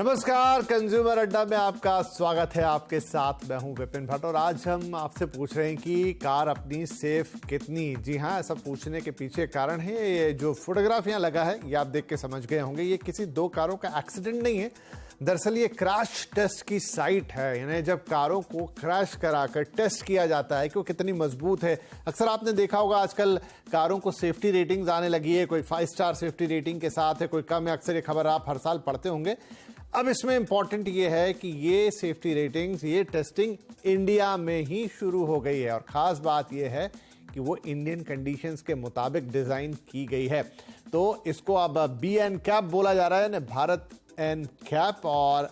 नमस्कार, कंज्यूमर अड्डा में आपका स्वागत है। आपके साथ मैं हूं विपिन भट्ट और आज हम आपसे पूछ रहे हैं कि कार अपनी सेफ कितनी। जी हां, ऐसा पूछने के पीछे कारण है ये जो फोटोग्राफ यहाँ लगा है, ये आप देख के समझ गए होंगे। ये किसी दो कारों का एक्सीडेंट नहीं है, दरअसल ये क्रैश टेस्ट की साइट है। यानी जब कारों को क्रैश कराकर टेस्ट किया जाता है कि वो कितनी मजबूत है। अक्सर आपने देखा होगा आजकल कारों को सेफ्टी रेटिंग्स आने लगी है, कोई 5 स्टार सेफ्टी रेटिंग के साथ है, कोई कम है। अक्सर ये खबर आप हर साल पढ़ते होंगे। अब इसमें इंपॉर्टेंट ये है कि ये सेफ्टी रेटिंग्स, ये टेस्टिंग इंडिया में ही शुरू हो गई है और खास बात ये है कि वो इंडियन कंडीशंस के मुताबिक डिजाइन की गई है। तो इसको अब BNCAP बोला जा रहा है ना, भारत NCAP। और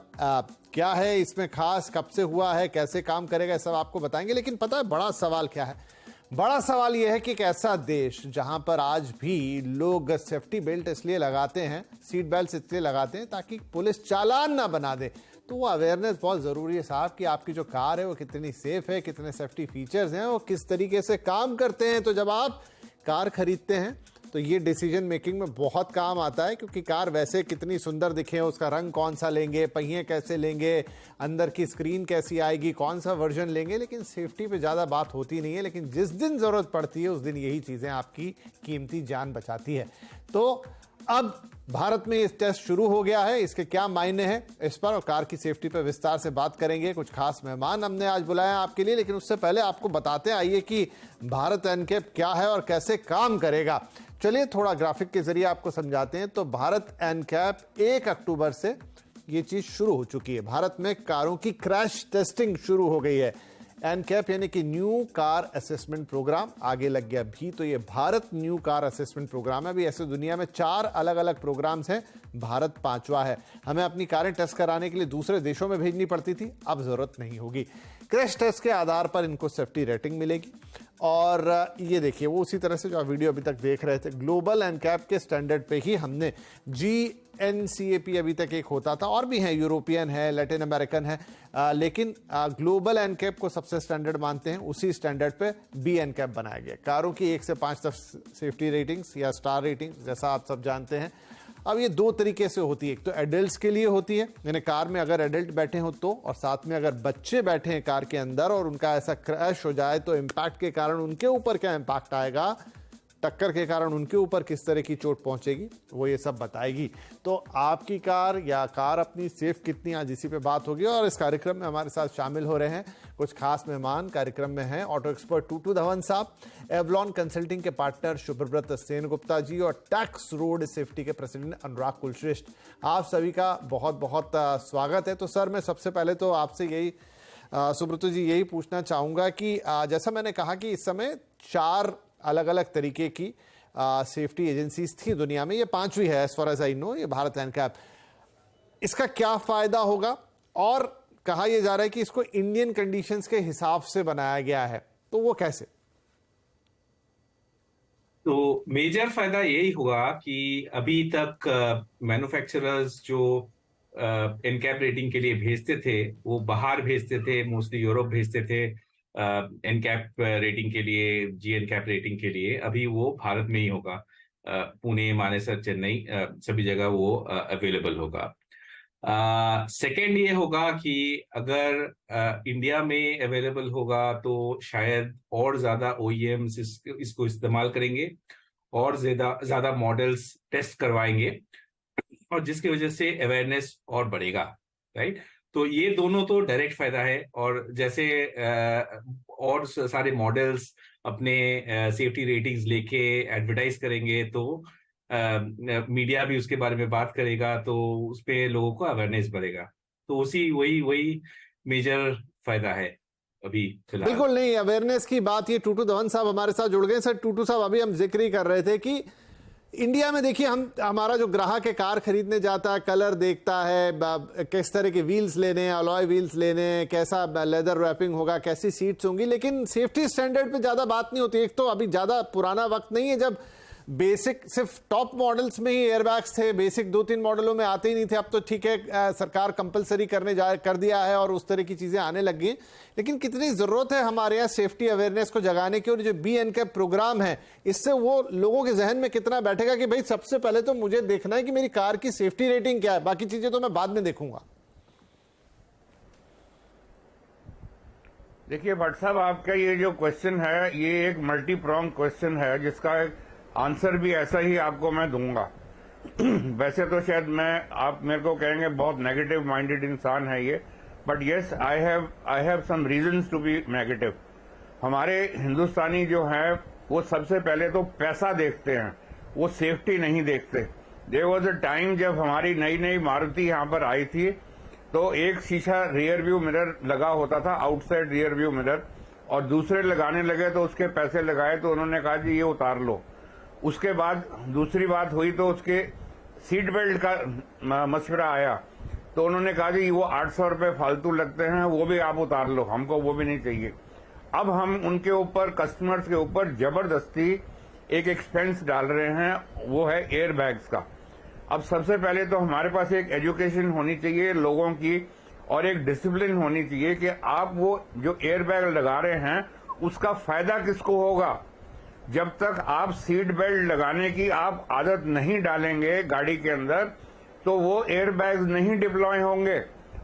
क्या है इसमें खास, कब से हुआ है, कैसे काम करेगा, सब आपको बताएंगे। लेकिन पता है बड़ा सवाल क्या है? बड़ा सवाल यह है कि एक ऐसा देश जहां पर आज भी लोग सेफ्टी बेल्ट इसलिए लगाते हैं, सीट बेल्ट इसलिए लगाते हैं ताकि पुलिस चालान ना बना दे। तो वो अवेयरनेस बहुत ज़रूरी है साहब कि आपकी जो कार है वो कितनी सेफ है, कितने सेफ्टी फीचर्स हैं, वो किस तरीके से काम करते हैं। तो जब आप कार खरीदते हैं तो ये डिसीजन मेकिंग में बहुत काम आता है, क्योंकि कार वैसे कितनी सुंदर दिखे, उसका रंग कौन सा लेंगे, पहिए कैसे लेंगे, अंदर की स्क्रीन कैसी आएगी, कौन सा वर्जन लेंगे, लेकिन सेफ्टी पे ज़्यादा बात होती नहीं है। लेकिन जिस दिन ज़रूरत पड़ती है उस दिन यही चीज़ें आपकी कीमती जान बचाती है। तो अब भारत में इस टेस्ट शुरू हो गया है, इसके क्या मायने हैं, इस पर और कार की सेफ्टी पर विस्तार से बात करेंगे। कुछ खास मेहमान हमने आज बुलाया आपके लिए, लेकिन उससे पहले आपको बताते आइए कि भारत NCAP क्या है और कैसे काम करेगा। चलिए थोड़ा ग्राफिक के जरिए आपको समझाते हैं। तो भारत NCAP 1 अक्टूबर से ये चीज शुरू हो चुकी है। भारत में कारों की क्रैश टेस्टिंग शुरू हो गई है। NCAP यानी कि न्यू कार असेसमेंट प्रोग्राम आगे लग गया भी, तो ये Bharat new car assessment programme है। अभी ऐसे दुनिया में 4 अलग अलग प्रोग्राम्स हैं, भारत 5वां है। हमें अपनी कारें टेस्ट कराने के लिए दूसरे देशों में भेजनी पड़ती थी, अब जरूरत नहीं होगी। क्रैश टेस्ट के आधार पर इनको सेफ्टी रेटिंग मिलेगी। और ये देखिए, वो उसी तरह से जो आप वीडियो अभी तक देख रहे थे, ग्लोबल NCAP के स्टैंडर्ड पे ही हमने GNCAP अभी तक एक होता था, और भी है, यूरोपियन है, लैटिन अमेरिकन है, लेकिन ग्लोबल NCAP को सबसे स्टैंडर्ड मानते हैं। उसी स्टैंडर्ड पे BNCAP बनाया गया। कारों की 1 से 5 तक सेफ्टी रेटिंग्स या स्टार रेटिंग्स, जैसा आप सब जानते हैं। अब ये 2 तरीके से होती है। एक तो एडल्ट्स के लिए होती है, यानी कार में अगर एडल्ट बैठे हो तो, और साथ में अगर बच्चे बैठे हैं कार के अंदर और उनका ऐसा क्रैश हो जाए तो इम्पैक्ट के कारण उनके ऊपर क्या इम्पैक्ट आएगा, टक्कर के कारण उनके ऊपर किस तरह की चोट पहुंचेगी, वो ये सब बताएगी। तो आपकी कार या कार अपनी सेफ कितनी, आज इसी पे बात होगी। और इस कार्यक्रम में हमारे साथ शामिल हो रहे हैं कुछ खास मेहमान। कार्यक्रम में हैं ऑटो एक्सपर्ट टूटू धवन साहब, एवलॉन कंसल्टिंग के पार्टनर शुभव्रत सेनगुप्ता जी और टैक्स रोड सेफ्टी के प्रेसिडेंट अनुराग कुलश्रेष्ठ। आप सभी का बहुत बहुत स्वागत है। तो सर, मैं सबसे पहले तो आपसे यही सुब्रत जी यही पूछना चाहूँगा कि जैसा मैंने कहा कि इस समय 4 अलग अलग तरीके की सेफ्टी एजेंसीज थी दुनिया में, ये 5वीं है as far as I know, ये भारत NCAP। इसका क्या फायदा होगा? और कहा यह जा रहा है कि इसको इंडियन कंडीशंस के हिसाब से बनाया गया है, तो वो कैसे? तो मेजर फायदा यही होगा कि अभी तक मैन्युफैक्चरर्स जो NCAP रेटिंग के लिए भेजते थे वो बाहर भेजते थे, मोस्टली यूरोप भेजते थे NCAP रेटिंग के लिए, GNCAP रेटिंग के लिए। अभी वो भारत में ही होगा। पुणे, मानेसर, चेन्नई, सभी जगह वो अवेलेबल होगा। सेकेंड ये होगा कि अगर इंडिया में अवेलेबल होगा तो शायद और ज्यादा OEMs इसको इस्तेमाल करेंगे और ज्यादा मॉडल्स टेस्ट करवाएंगे, और जिसकी वजह से अवेयरनेस और बढ़ेगा, राइट। तो ये दोनों तो डायरेक्ट फायदा है। और जैसे और सारे मॉडल्स अपने सेफ्टी रेटिंग्स लेके एडवर्टाइज करेंगे तो मीडिया भी उसके बारे में बात करेगा, तो उस पे लोगों को अवेयरनेस बढ़ेगा। तो वही मेजर फायदा है अभी फिलहाल। बिल्कुल नहीं, अवेयरनेस की बात, ये टूटू धवन साहब हमारे साथ जुड़ गए। सर टूटू साहब, अभी हम जिक्र ही कर रहे थे कि इंडिया में देखिए, हमारा जो ग्राहक है कार खरीदने जाता है, कलर देखता है, किस तरह के व्हील्स लेने हैं, अलॉय व्हील्स लेने हैं, कैसा लेदर रैपिंग होगा, कैसी सीट्स होंगी, लेकिन सेफ्टी स्टैंडर्ड पे ज्यादा बात नहीं होती। एक तो अभी ज्यादा पुराना वक्त नहीं है जब बेसिक सिर्फ टॉप मॉडल्स में ही एयरबैग्स थे, बेसिक 2-3 मॉडलों में आते ही नहीं थे। अब तो ठीक है, सरकार कंपलसरी कर दिया है और उस तरह की चीजें आने लगी। लेकिन कितनी जरूरत है हमारे यहाँ सेफ्टी अवेयरनेस को जगाने की, और जो BNCAP प्रोग्राम है इससे वो लोगों के जहन में कितना बैठेगा कि भाई सबसे पहले तो मुझे देखना है कि मेरी कार की सेफ्टी रेटिंग क्या है, बाकी चीजें तो मैं बाद में देखूंगा। देखिए भट्ट साहब, आपका ये जो क्वेश्चन है ये एक मल्टी प्रॉन्ग क्वेश्चन है, जिसका एक आंसर भी ऐसा ही आपको मैं दूंगा। वैसे तो शायद आप मेरे को कहेंगे बहुत नेगेटिव माइंडेड इंसान है ये, but yes I have some reasons to be negative. हमारे हिंदुस्तानी जो है वो सबसे पहले तो पैसा देखते हैं, वो सेफ्टी नहीं देखते। देयर वाज अ टाइम जब हमारी नई नई मारुति यहाँ पर आई थी तो एक शीशा रियर व्यू मिरर लगा होता था, आउटसाइड रियर व्यू मिरर, और दूसरे लगाने लगे तो उसके पैसे लगाए तो उन्होंने कहा जी ये उतार लो। उसके बाद दूसरी बात हुई तो उसके सीट बेल्ट का मशवरा आया तो उन्होंने कहा जी वो 800 रुपये फालतू लगते हैं, वो भी आप उतार लो, हमको वो भी नहीं चाहिए। अब हम उनके ऊपर, कस्टमर्स के ऊपर जबरदस्ती एक एक्सपेंस डाल रहे हैं, वो है एयर बैग्स का। अब सबसे पहले तो हमारे पास एक एजुकेशन होनी चाहिए लोगों की, और एक डिसिप्लिन होनी चाहिए कि आप वो जो एयर बैग लगा रहे हैं उसका फायदा किसको होगा। जब तक आप सीट बेल्ट लगाने की आप आदत नहीं डालेंगे गाड़ी के अंदर तो वो एयर बैग नहीं डिप्लॉय होंगे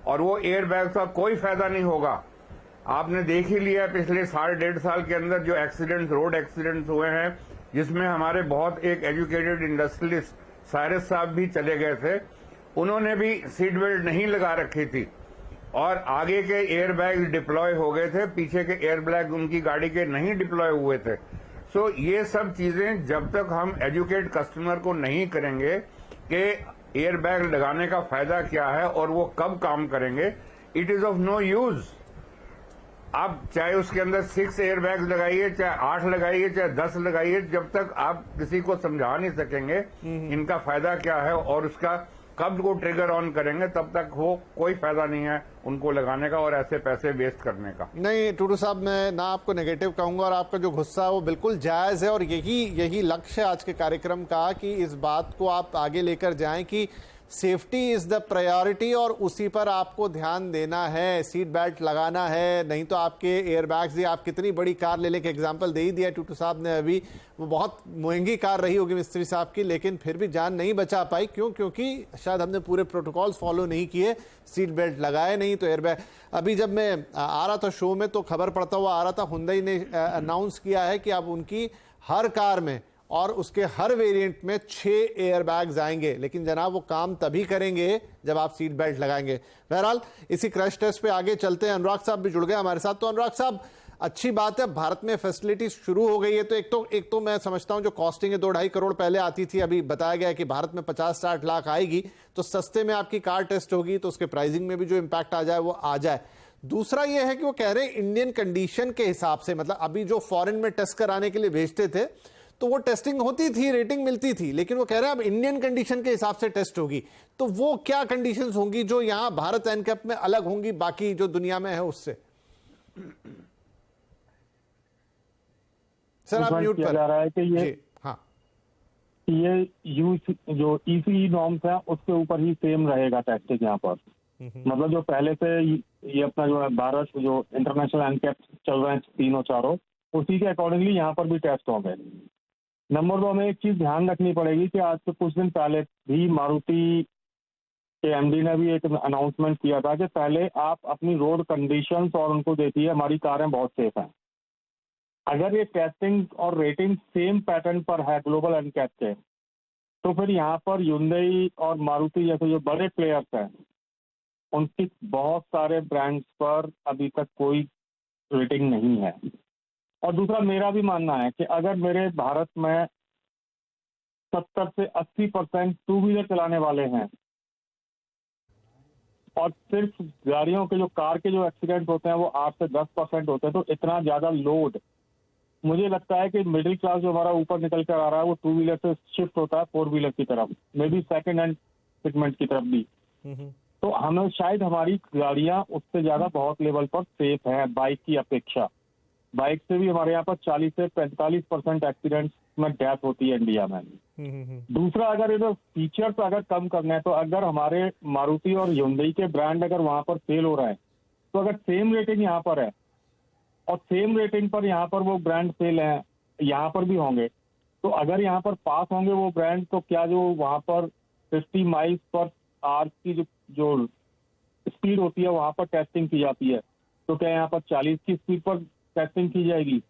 और वो एयर बैग का कोई फायदा नहीं होगा। आपने देख ही लिया पिछले 1.5 साल के अंदर जो एक्सीडेंट्स, रोड एक्सीडेंट्स हुए हैं, जिसमें हमारे बहुत एक एजुकेटेड इंडस्ट्रियलिस्ट साइरस साहब भी चले गए थे, उन्होंने भी सीट बेल्ट नहीं लगा रखी थी और आगे के एयर बैग डिप्लॉय हो गए थे, पीछे के एयर बैग उनकी गाड़ी के नहीं डिप्लॉय हुए थे। सो ये सब चीजें जब तक हम एजुकेट कस्टमर को नहीं करेंगे कि एयर बैग लगाने का फायदा क्या है और वो कब काम करेंगे, it is of no use. आप चाहे उसके अंदर 6 एयर बैग्स लगाइए, चाहे 8 लगाइए, चाहे 10 लगाइए, जब तक आप किसी को समझा नहीं सकेंगे इनका फायदा क्या है और उसका कब को ट्रिगर ऑन करेंगे, तब तक वो कोई फायदा नहीं है उनको लगाने का और ऐसे पैसे वेस्ट करने का। नहीं टूडू साहब, मैं ना आपको नेगेटिव कहूंगा, और आपका जो गुस्सा है वो बिल्कुल जायज है, और यही लक्ष्य है आज के कार्यक्रम का कि इस बात को आप आगे लेकर जाएं कि सेफ्टी इज द प्रायोरिटी और उसी पर आपको ध्यान देना है, सीट बेल्ट लगाना है, नहीं तो आपके एयरबैग्स ही, आप कितनी बड़ी कार ले लेके एग्जांपल दे ही दिया टूटू साहब ने अभी, वो बहुत महंगी कार रही होगी मिस्त्री साहब की, लेकिन फिर भी जान नहीं बचा पाई। क्यों? क्योंकि शायद हमने पूरे प्रोटोकॉल्स फॉलो नहीं किए, सीट बेल्ट लगाए नहीं तो एयरबैग। अभी जब मैं आ रहा था शो में तो खबर पड़ता हुआ आ रहा था, हुंडई ने अनाउंस किया है कि अब उनकी हर कार में और उसके हर वेरिएंट में 6 एयरबैग्स आएंगे, लेकिन जनाब वो काम तभी करेंगे जब आप सीट बेल्ट लगाएंगे। बहरहाल इसी क्रैश टेस्ट पे आगे चलते हैं। अनुराग साहब भी जुड़ गए हमारे साथ। तो अनुराग साहब, अच्छी बात है भारत में फैसिलिटी शुरू हो गई है, तो एक तो मैं समझता हूं जो कॉस्टिंग है 2-2.5 करोड़ पहले आती थी, अभी बताया गया है कि भारत में 50-60 लाख आएगी, तो सस्ते में आपकी कार टेस्ट होगी तो उसके प्राइसिंग में भी जो इम्पैक्ट आ जाए वो आ जाए। दूसरा ये है कि वो कह रहे हैं इंडियन कंडीशन के हिसाब से, मतलब अभी जो फॉरेन में टेस्ट कराने के लिए भेजते थे तो वो टेस्टिंग होती थी, रेटिंग मिलती थी, लेकिन वो कह रहे हैं अब इंडियन कंडीशन के हिसाब से टेस्ट होगी। तो वो क्या कंडीशंस होंगी जो यहां भारत एनकैप में अलग होंगी बाकी जो दुनिया में है उससे? सर आप म्यूट पर जा रहा है कि ये हाँ, ये जो ECE नॉर्म्स है उसके ऊपर ही सेम रहेगा टेस्टिंग यहाँ पर। मतलब जो पहले से ये अपना जो है भारत जो इंटरनेशनल एनकैप चल रहे हैं तीनों चारों, उसी के अकॉर्डिंगली यहाँ पर भी टेस्ट होंगे। नंबर 2, हमें एक चीज ध्यान रखनी पड़ेगी कि आज से कुछ दिन पहले भी मारुति के MD ने भी एक अनाउंसमेंट किया था कि पहले आप अपनी रोड कंडीशंस और उनको देखिए, हमारी कारें बहुत सेफ हैं। अगर ये टेस्टिंग और रेटिंग सेम पैटर्न पर है ग्लोबल एनकैप के, तो फिर यहाँ पर Hyundai और मारुति जैसे जो बड़े प्लेयर्स हैं उनकी बहुत सारे ब्रांड्स पर अभी तक कोई रेटिंग नहीं है। और दूसरा मेरा भी मानना है कि अगर मेरे भारत में 70 से 80% 2 व्हीलर चलाने वाले हैं और सिर्फ गाड़ियों के जो कार के जो एक्सीडेंट होते हैं वो 8 से 10% होते हैं, तो इतना ज्यादा लोड मुझे लगता है कि मिडिल क्लास जो हमारा ऊपर निकल कर आ रहा है वो 2 व्हीलर से शिफ्ट होता है 4 व्हीलर की तरफ, may be second hand segment की तरफ भी। तो हमें शायद हमारी गाड़ियां उससे ज्यादा बहुत लेवल पर सेफ हैं बाइक की अपेक्षा। बाइक से भी हमारे यहाँ पर 40 से 45% एक्सीडेंट में डेथ होती है इंडिया में। दूसरा, अगर इधर फीचर्स अगर कम करना है तो अगर हमारे मारुति और Hyundai के ब्रांड अगर वहां पर सेल हो रहा है तो अगर सेम रेटिंग यहाँ पर है और सेम रेटिंग पर यहाँ पर वो ब्रांड सेल है, यहाँ पर भी होंगे, तो अगर यहाँ पर पास होंगे वो ब्रांड, तो क्या जो वहां पर 50 माइल्स पर आवर की जो स्पीड होती है वहां पर टेस्टिंग की जाती है, तो क्या यहाँ पर 40 की स्पीड पर टेस्टिंग की जाएगी?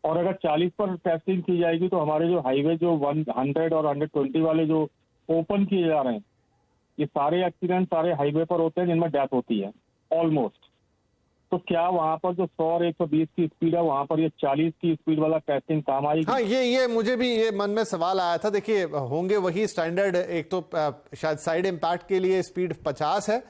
और अगर 40 पर टेस्टिंग की जाएगी तो हमारे जो हाईवे जो 100 और 120 वाले जो ओपन किए जा रहे हैं, ये सारे एक्सीडेंट सारे हाईवे पर होते हैं जिनमें डेथ होती है ऑलमोस्ट। तो क्या वहां पर जो 100 और 120 की स्पीड है वहां पर ये 40 की स्पीड वाला टेस्टिंग काम आएगी? हाँ, ये मुझे भी ये मन में सवाल आया था। देखिए, होंगे वही स्टैंडर्ड, एक तो शायद साइड इम्पैक्ट के लिए स्पीड 50 है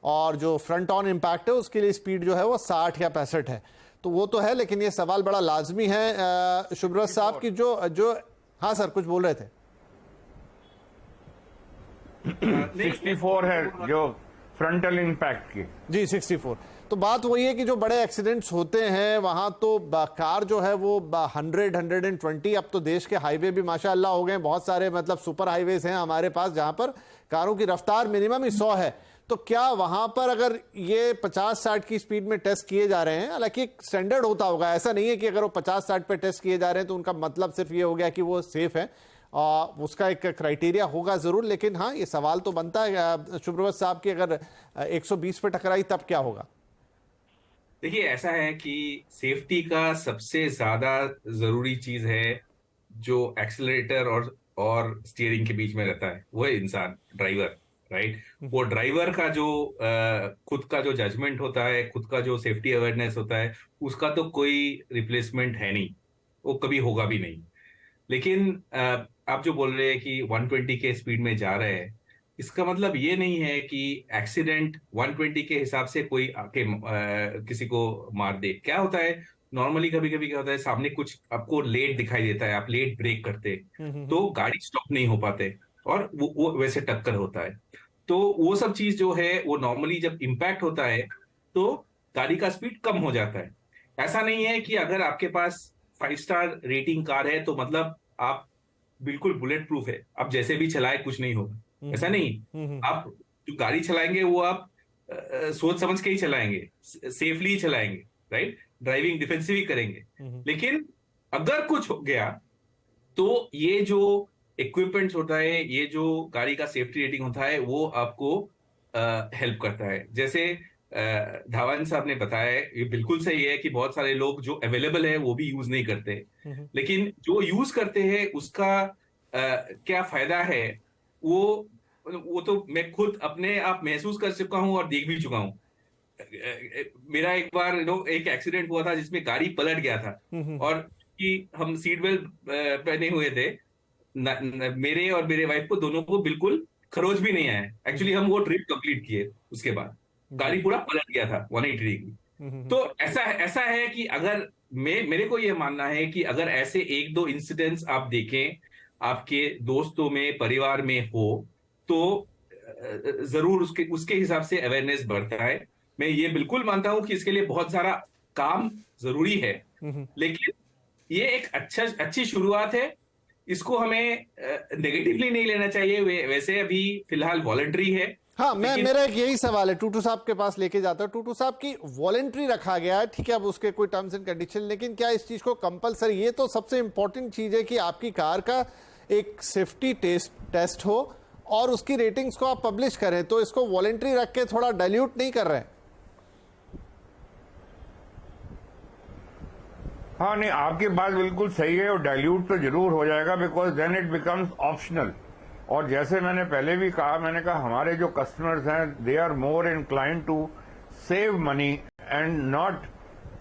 और जो फ्रंट ऑन इम्पैक्ट है उसके लिए स्पीड जो है वो 60 या 65 है, तो वो तो है, लेकिन ये सवाल बड़ा लाजमी है शुभ्रत साहब की जो हाँ सर कुछ बोल रहे थे। 64 है जो फ्रंटल इम्पैक्ट की। जी 64। तो बात वही है कि जो बड़े एक्सीडेंट्स होते हैं वहां तो कार जो है वो 100, 120, अब तो देश के हाईवे भी माशाअल्लाह हो गए, बहुत सारे मतलब सुपर हाईवेज हैं हमारे पास जहां पर कारों की रफ्तार मिनिमम ही 100 है। तो क्या वहां पर अगर ये 50-60 की स्पीड में टेस्ट किए जा रहे हैं, हालांकि एक स्टैंडर्ड होता होगा, ऐसा नहीं है कि अगर वो 50-60 पे टेस्ट किए जा रहे हैं तो उनका मतलब सिर्फ ये हो गया कि वो सेफ है, उसका एक क्राइटेरिया होगा जरूर, लेकिन हाँ ये सवाल तो बनता है शुभ्रत साहब की अगर 120 पे टकराई तब क्या होगा? देखिए, ऐसा है कि सेफ्टी का सबसे ज्यादा जरूरी चीज है जो एक्सेलरेटर और स्टीयरिंग के बीच में रहता है, वो है इंसान, ड्राइवर, राइट। वो ड्राइवर का जो खुद का जो जजमेंट होता है, खुद का जो सेफ्टी अवेयरनेस होता है, उसका तो कोई रिप्लेसमेंट है नहीं, वो कभी होगा भी नहीं। लेकिन आप जो बोल रहे हैं कि 120 के स्पीड में जा रहे हैं, इसका मतलब ये नहीं है कि एक्सीडेंट 120 के हिसाब से कोई आके किसी को मार दे। क्या होता है नॉर्मली, कभी कभी क्या होता है, सामने कुछ आपको लेट दिखाई देता है, आप लेट ब्रेक करते तो गाड़ी स्टॉप नहीं हो पाते और वो वैसे टक्कर होता है। तो वो सब चीज जो है वो नॉर्मली जब इम्पैक्ट होता है तो गाड़ी का स्पीड कम हो जाता है। ऐसा नहीं है कि अगर आपके पास 5 स्टार रेटिंग कार है तो मतलब आप बिल्कुल बुलेट प्रूफ है, आप जैसे भी चलाए कुछ नहीं होगा, ऐसा नहीं। आप जो गाड़ी चलाएंगे वो आप सोच समझ के ही चलाएंगे, सेफली ही चलाएंगे, राइट, ड्राइविंग डिफेंसिव ही करेंगे। लेकिन अगर कुछ हो गया तो ये जो इक्विपमेंट्स होता है, ये जो गाड़ी का सेफ्टी रेटिंग होता है, वो आपको हेल्प करता है। जैसे धावन साहब ने बताया, ये बिल्कुल सही है कि बहुत सारे लोग जो अवेलेबल है वो भी यूज नहीं करते, लेकिन जो यूज करते हैं उसका क्या फायदा है वो तो मैं खुद अपने आप महसूस कर चुका हूं और देख भी चुका हूं। मेरा एक बार एक एक्सीडेंट हुआ था जिसमें गाड़ी पलट गया था और कि हम सीट बेल्ट पहने हुए थे, मेरे और मेरे वाइफ को दोनों को बिल्कुल खरोच भी नहीं आया। एक्चुअली हम वो ट्रिप कंप्लीट किए, उसके बाद गाड़ी पूरा पलट गया था 180 डिग्री। तो ऐसा है कि अगर मेरे को ये मानना है कि अगर ऐसे 1-2 इंसिडेंट्स आप देखें आपके दोस्तों में, परिवार में हो, तो जरूर उसके हिसाब से अवेयरनेस बढ़ता है। मैं ये बिल्कुल मानता हूं कि इसके लिए बहुत सारा काम जरूरी है, लेकिन ये एक अच्छी शुरुआत है। इसको हमें नेगेटिवली नहीं लेना चाहिए। वैसे अभी फिलहाल वॉलंटरी है। हाँ, मेरा एक यही सवाल है, टूटू साहब के पास लेके जाता हूं। टूटू साहब की वॉलंटरी रखा गया है, ठीक है, अब उसके कोई टर्म्स एंड कंडीशन, लेकिन क्या इस चीज को कंपलसरी, ये तो सबसे इंपॉर्टेंट चीज है कि आपकी कार का एक सेफ्टी टेस्ट हो और उसकी रेटिंग्स को आप पब्लिश करें, तो इसको वॉलंटरी रख के थोड़ा डाइल्यूट नहीं कर रहे हैं? हाँ, नहीं, आपकी बात बिल्कुल सही है और डाइल्यूट तो जरूर हो जाएगा, because then it becomes optional. और जैसे मैंने पहले भी कहा, मैंने कहा हमारे जो कस्टमर्स हैं they are more inclined to save money and not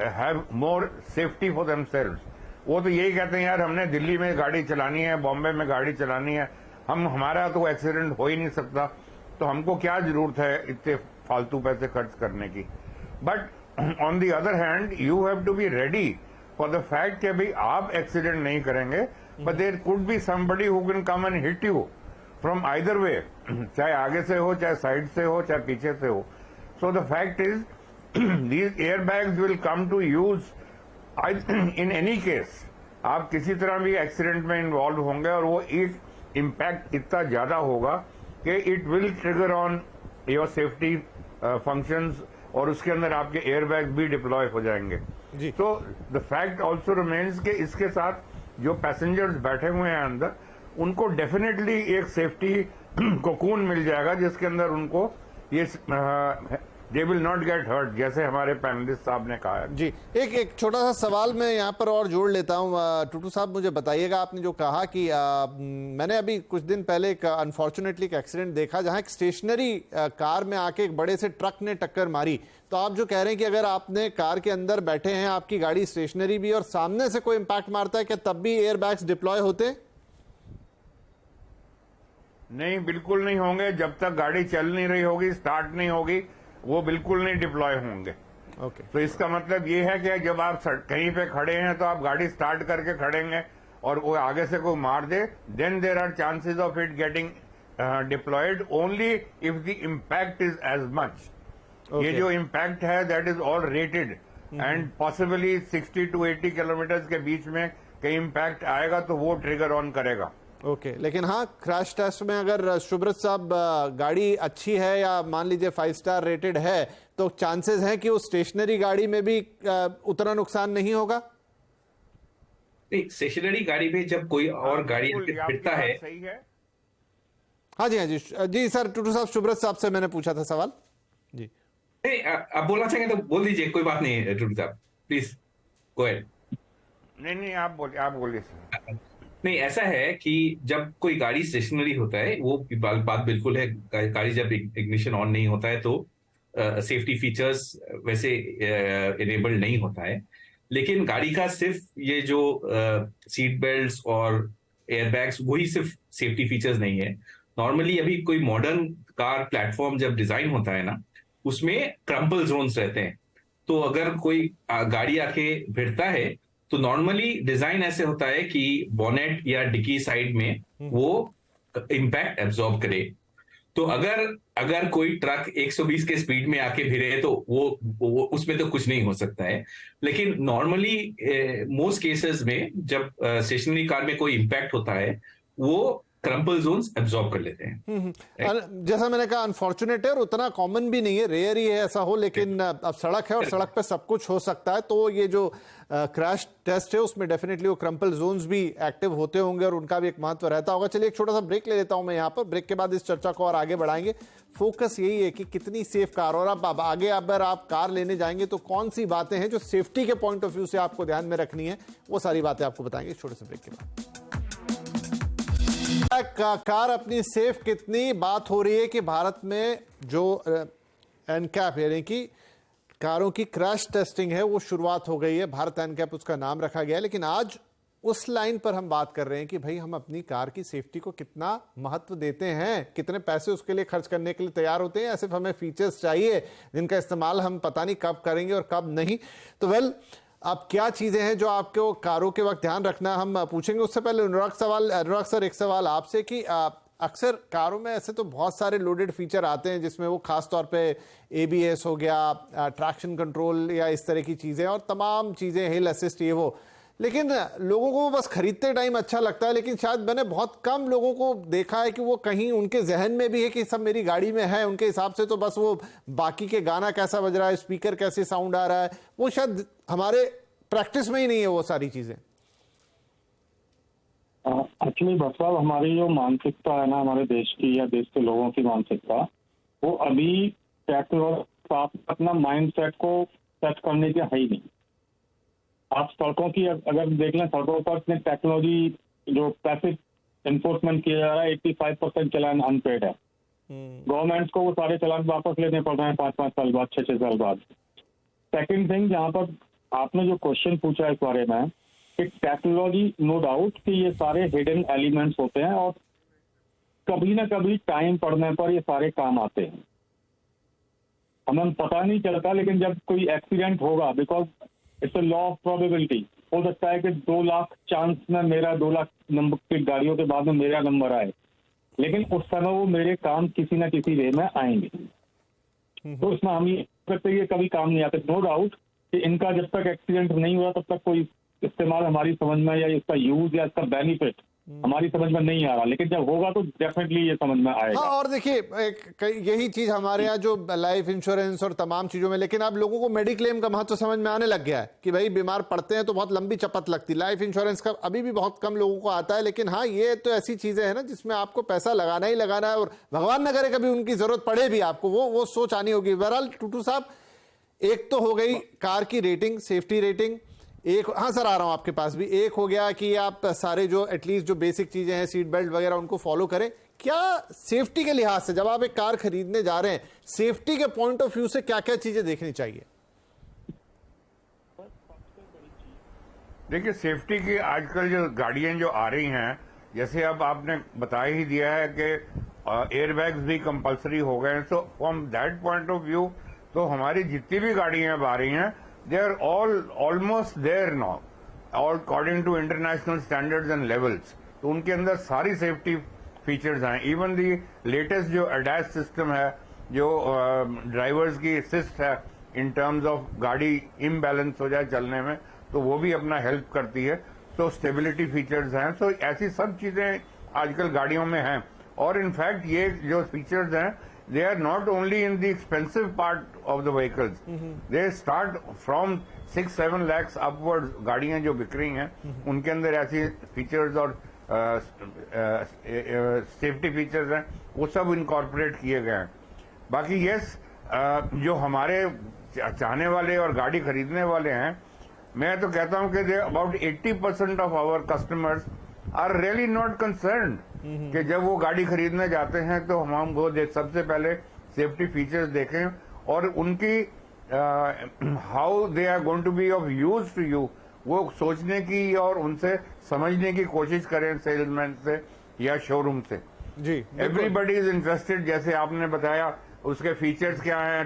have more safety for themselves. वो तो यही कहते हैं यार हमने दिल्ली में गाड़ी चलानी है, बॉम्बे में गाड़ी चलानी है, हमारा तो एक्सीडेंट हो ही नहीं सकता, तो हमको क्या जरूरत है इतने फालतू पैसे खर्च करने की। But on the other hand you have to be ready for the fact कि भाई आप एक्सीडेंट नहीं करेंगे, but there could be somebody who can come and hit you from either way, चाहे आगे से हो, चाहे साइड से हो, चाहे पीछे से हो। So the fact is these airbags will come to use in any case आप किसी तरह भी एक्सीडेंट में इन्वॉल्व होंगे और वो एक इम्पैक्ट इतना ज्यादा होगा कि it will trigger on your safety functions और उसके अंदर आपके एयरबैग भी डिप्लॉय हो जाएंगे। तो द फैक्ट ऑल्सो रिमेन्स कि इसके साथ जो पैसेंजर्स बैठे हुए हैं अंदर उनको डेफिनेटली एक सेफ्टी कोकून मिल जाएगा जिसके अंदर उनको ये they will not get hurt, जैसे हमारे पैनलिस्ट साहब ने कहा है। जी, एक छोटा सा सवाल मैं यहाँ पर और जोड़ लेता हूँ। टूटू साहब, मुझे बताइएगा, आपने जो कहा कि मैंने अभी कुछ दिन पहले एक अनफॉर्चुनेटली एक एक्सीडेंट देखा जहाँ एक स्टेशनरी कार में आके एक बड़े से ट्रक ने टक्कर मारी। तो आप जो कह रहे हैं कि अगर आपने कार के अंदर बैठे हैं, आपकी गाड़ी स्टेशनरी भी और सामने से कोई इम्पैक्ट मारता है, क्या तब भी एयर बैग्स डिप्लॉय होते हैं? नहीं, बिल्कुल नहीं होंगे। जब तक गाड़ी चल नहीं रही होगी, स्टार्ट नहीं होगी, वो बिल्कुल नहीं डिप्लॉय होंगे। ओके। तो इसका मतलब ये है कि जब आप कहीं पे खड़े हैं तो आप गाड़ी स्टार्ट करके खड़ेंगे और वो आगे से कोई मार दे, then there are chances of it getting deployed only if the impact is as much. ये जो इम्पैक्ट है that is all rated and possibly 60 to 80 kilometre के बीच में कहीं इम्पैक्ट आएगा तो वो ट्रिगर ऑन करेगा। ओके, लेकिन हाँ, क्रैश टेस्ट में अगर सुब्रत साहब गाड़ी अच्छी है या मान लीजिए 5 स्टार रेटेड है, तो चांसेस हैं कि उस स्टेशनरी गाड़ी में भी उतना नुकसान नहीं होगा। नहीं, स्टेशनरी गाड़ी में जब कोई और गाड़ी फिरता है। सही है। हाँ जी, हाँ जी, जी सर। टूटू साहब, सुब्रत साहब से मैंने पूछा था सवाल जी। नहीं, आप बोलना चाहेंगे तो बोल दीजिए, कोई बात नहीं है टूटू साहब, प्लीज गो अहेड। नहीं, आप बोलिए सर। नहीं, ऐसा है कि जब कोई गाड़ी स्टेशनरी होता है, वो बात बिल्कुल है, गाड़ी जब इग्निशन ऑन नहीं होता है तो सेफ्टी फीचर्स वैसे इनेबल्ड नहीं होता है। लेकिन गाड़ी का सिर्फ ये जो सीट बेल्ट्स और एयरबैग्स, वही सिर्फ सेफ्टी फीचर्स नहीं है। नॉर्मली अभी कोई मॉडर्न कार प्लेटफॉर्म जब डिजाइन होता है ना, उसमें क्रम्पल जोन्स रहते हैं। तो अगर कोई गाड़ी आके भिड़ता है तो नॉर्मली डिजाइन ऐसे होता है कि बॉनेट या डिकी साइड में वो इंपैक्ट एब्जॉर्ब करे। तो अगर कोई ट्रक 120 के स्पीड में आके भिड़े तो वो उसमें तो कुछ नहीं हो सकता है। लेकिन नॉर्मली मोस्ट केसेस में जब स्टेशनरी कार में कोई इंपैक्ट होता है, वो क्रम्पल जोन्स एब्जॉर्ब कर लेते हैं। जैसा मैंने कहा, अनफॉर्चुनेट है और उतना कॉमन भी नहीं है, रेयर ही है ऐसा हो। लेकिन अब सड़क है और सड़क पे सब कुछ हो सकता है। तो ये जो क्रैश टेस्ट है उसमें डेफिनेटली वो क्रम्पल जोन्स भी एक्टिव होते होंगे और उनका भी एक महत्व रहता होगा। चलिए एक छोटा सा ब्रेक ले लेता हूं मैं यहाँ पर। ब्रेक के बाद इस चर्चा को और आगे बढ़ाएंगे। फोकस यही है कि कितनी सेफ कार, और अब आगे अगर आप कार लेने जाएंगे तो कौन सी बातें हैं जो सेफ्टी के पॉइंट ऑफ व्यू से आपको ध्यान में रखनी है, वो सारी बातें आपको बताएंगे छोटे से ब्रेक के बाद। कार अपनी सेफ कितनी, बात हो रही है कि भारत में जो एनकैप यानी कि कारों की क्रैश टेस्टिंग है वो शुरुआत हो गई है। भारत एनकैप उसका नाम रखा गया है। लेकिन आज उस लाइन पर हम बात कर रहे हैं कि भाई हम अपनी कार की सेफ्टी को कितना महत्व देते हैं, कितने पैसे उसके लिए खर्च करने के लिए तैयार होते हैं, या सिर्फ हमें फीचर्स चाहिए जिनका इस्तेमाल हम पता नहीं कब करेंगे और कब नहीं। तो अब क्या चीजें हैं जो आपको कारों के वक्त ध्यान रखना, हम पूछेंगे। उससे पहले अनुराग सर, एक सवाल आपसे कि अक्सर कारों में ऐसे तो बहुत सारे लोडेड फीचर आते हैं जिसमें वो खास तौर पे ABS हो गया, ट्रैक्शन कंट्रोल या इस तरह की चीजें और तमाम चीजें, हिल असिस्ट, ये वो। लेकिन लोगों को बस खरीदते टाइम अच्छा लगता है। लेकिन शायद मैंने बहुत कम लोगों को देखा है कि वो कहीं उनके जहन में भी है कि सब मेरी गाड़ी में है, उनके हिसाब से तो बस वो बाकी के गाना कैसा बज रहा है, स्पीकर कैसे साउंड आ रहा है, वो शायद हमारे प्रैक्टिस में ही नहीं है वो सारी चीजें। एक्चुअली भट्ट साहब, हमारी जो मानसिकता है ना, हमारे देश की या देश के लोगों की मानसिकता, वो अभी अपना माइंड सेट को सेट करने की है ही नहीं। आप सड़कों की अगर देख लें, सड़कों पर इतनी टेक्नोलॉजी, जो ट्रैफिक एनफोर्समेंट किया जा रहा है, 85% चलान अनपेड है। गवर्नमेंट को वो सारे चलान वापस लेने पड़ रहे हैं 5-5 साल बाद, 6-6 साल बाद। सेकेंड थिंग, जहाँ पर आपने जो क्वेश्चन पूछा इस बारे में, कि टेक्नोलॉजी, नो डाउट कि ये सारे हिडन एलिमेंट्स होते हैं और कभी ना कभी टाइम पड़ने पर ये सारे काम आते हैं। हमें पता नहीं चलता, लेकिन जब कोई एक्सीडेंट होगा, because it's a law of probability, हो सकता है कि 2 लाख चांस में मेरा 2 लाख नंबर की गाड़ियों के बाद में मेरा नंबर आए, लेकिन उस समय वो मेरे काम किसी ना किसी वे में आएंगे। तो इसमें हम ये करते हैं, कभी काम नहीं आते। नो डाउट कि इनका जब तक एक्सीडेंट नहीं हुआ तब तक कोई इस्तेमाल हमारी समझ में या इसका यूज या इसका बेनिफिट हमारी समझ में नहीं आ रहा, लेकिन जब होगा तो डेफिनेटली ये समझ में आएगा। हाँ, और देखिए यही चीज हमारे यहाँ जो लाइफ इंश्योरेंस और तमाम चीजों में, लेकिन अब लोगों को मेडिक्लेम का महत्व समझ में आने लग गया है कि भाई बीमार पड़ते हैं तो बहुत लंबी चपत लगती। लाइफ इंश्योरेंस का अभी भी बहुत कम लोगों को आता है, लेकिन हाँ ये तो ऐसी चीजें हैं ना जिसमें आपको पैसा लगाना ही लगाना है, और भगवान न करे कभी उनकी जरूरत पड़े भी आपको, वो सोच आनी होगी। बहरहाल टूटू साहब, एक तो हो गई कार की रेटिंग, सेफ्टी रेटिंग, एक, हाँ सर आ रहा हूं आपके पास भी, एक हो गया कि आप सारे जो एटलीस्ट जो बेसिक चीजें हैं, सीट बेल्ट वगैरह, उनको फॉलो करें। क्या सेफ्टी के लिहाज से जब आप एक कार खरीदने जा रहे हैं, सेफ्टी के पॉइंट ऑफ व्यू से क्या क्या चीजें देखनी चाहिए? देखिए, सेफ्टी की आजकल जो गाड़ियां जो आ रही हैं, जैसे अब आपने बता ही दिया है कि एयरबैग्स भी कंपलसरी हो गए हैं, so from that point of view तो हमारी जितनी भी गाड़ियां अब आ रही हैं, they are all almost there now, all according to international standards and levels. तो उनके अंदर सारी सेफ्टी फीचर्स हैं। इवन दी लेटेस्ट जो ADAS सिस्टम है, जो ड्राइवर्स की असिस्ट है इन टर्म्स ऑफ गाड़ी इम्बैलेंस हो जाए चलने में, तो वो भी अपना हेल्प करती है। तो स्टेबिलिटी फीचर्स हैं, सो ऐसी सब चीजें आजकल गाड़ियों में हैं। और इनफैक्ट ये जो फीचर्स हैं, they are not only in the expensive part of the vehicles. They start from 6-7 lakhs upwards. गाड़ियां जो बिक रही हैं, उनके अंदर ऐसी फीचर्स और सेफ्टी फीचर्स हैं, वो सब इनकॉर्पोरेट किए गए हैं। बाकी यस, जो हमारे चाहने वाले और गाड़ी खरीदने वाले हैं, मैं तो कहता हूं कि about 80% of our customers are really not concerned कि जब वो गाड़ी खरीदने जाते हैं तो हम वो सबसे पहले सेफ्टी फीचर्स देखें और उनकी how they are going to be of use to you, वो सोचने की और उनसे समझने की कोशिश करें, सेल्समैन से या शोरूम से। जी, एवरीबडी इज इंटरेस्टेड। जैसे आपने बताया उसके फीचर्स क्या हैं,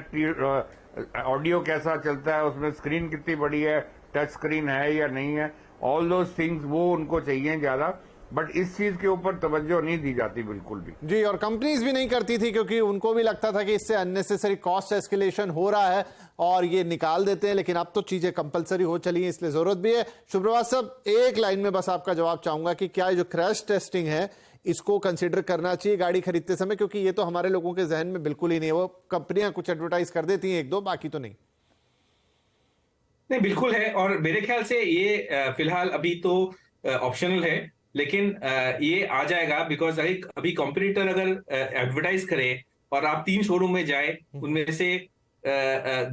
ऑडियो कैसा चलता है, उसमें स्क्रीन कितनी बड़ी है, टच स्क्रीन है या नहीं है, ऑल दोज थिंग्स वो उनको चाहिए ज्यादा। बट इस चीज के ऊपर तवज्जो नहीं दी जाती बिल्कुल भी। जी, और कंपनीज भी नहीं करती थी, क्योंकि उनको भी लगता था कि इससे अननेसेसरी कॉस्ट एस्केलेशन हो रहा है और ये निकाल देते हैं। लेकिन अब तो चीजें कंपलसरी हो चली हैं, इसलिए जरूरत भी है। शुभ्रभात साहब, एक लाइन में बस आपका जवाब चाहूंगा कि क्या जो क्रैश टेस्टिंग है, इसको कंसिडर करना चाहिए गाड़ी खरीदते समय, क्योंकि ये तो हमारे लोगों के जहन में बिल्कुल ही नहीं है। वो कंपनियां कुछ एडवर्टाइज कर देती हैं एक दो, बाकी तो नहीं। नहीं, बिल्कुल है। और मेरे ख्याल से ये फिलहाल अभी तो ऑप्शनल है, लेकिन ये आ जाएगा, बिकॉज अभी कॉम्पिटिटर अगर एडवर्टाइज करे और आप 3 शोरूम में जाए, उनमें से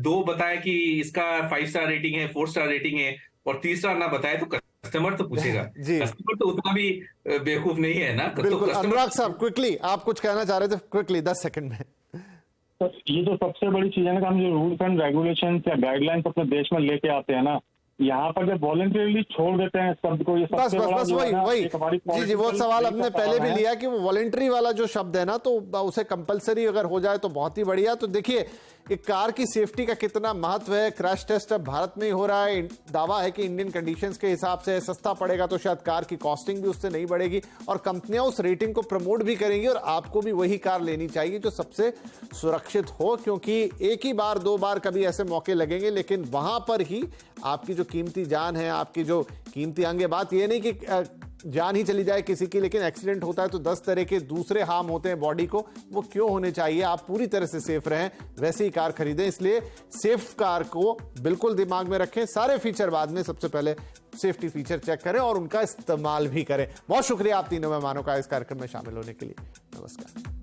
2 बताए कि इसका 5 स्टार रेटिंग है, 4 स्टार रेटिंग है, और तीसरा ना बताए, तो कस्टमर तो पूछेगा। कस्टमर तो उतना भी बेवकूफ नहीं है ना। बिल्कुल। तो अनुराग साहब, क्विकली आप कुछ कहना चाह रहे थे, क्विकली 10 सेकंड में। तो ये जो सबसे बड़ी चीज है ना, हम जो रूल्स एंड रेगुलेशन या गाइडलाइंस अपने देश में लेके आते हैं ना, यहाँ पर जब वॉलंटरीली छोड़ देते हैं शब्द को, ये बस वही जी, वो सवाल हमने पहले भी लिया कि वो वॉलंटरी वाला जो शब्द है ना, तो उसे कंपलसरी अगर हो जाए तो बहुत ही बढ़िया। तो देखिए, एक कार की सेफ्टी का कितना महत्व है। क्रैश टेस्ट अब भारत में ही हो रहा है। दावा है कि इंडियन कंडीशंस के हिसाब से सस्ता पड़ेगा, तो शायद कार की कॉस्टिंग भी उससे नहीं बढ़ेगी, और कंपनियां उस रेटिंग को प्रमोट भी करेंगी, और आपको भी वही कार लेनी चाहिए जो सबसे सुरक्षित हो, क्योंकि एक ही बार 2 बार कभी ऐसे मौके लगेंगे, लेकिन वहां पर ही आपकी जो कीमती जान है, आपकी जो कीमती अंग है, बात यह नहीं कि जान ही चली जाए किसी की, लेकिन एक्सीडेंट होता है तो 10 तरह के दूसरे हार्म होते हैं बॉडी को, वो क्यों होने चाहिए। आप पूरी तरह से सेफ रहें, वैसे ही कार खरीदें। इसलिए सेफ कार को बिल्कुल दिमाग में रखें, सारे फीचर बाद में, सबसे पहले सेफ्टी फीचर चेक करें और उनका इस्तेमाल भी करें। बहुत शुक्रिया आप तीनों मेहमानों का इस कार्यक्रम में शामिल होने के लिए। नमस्कार।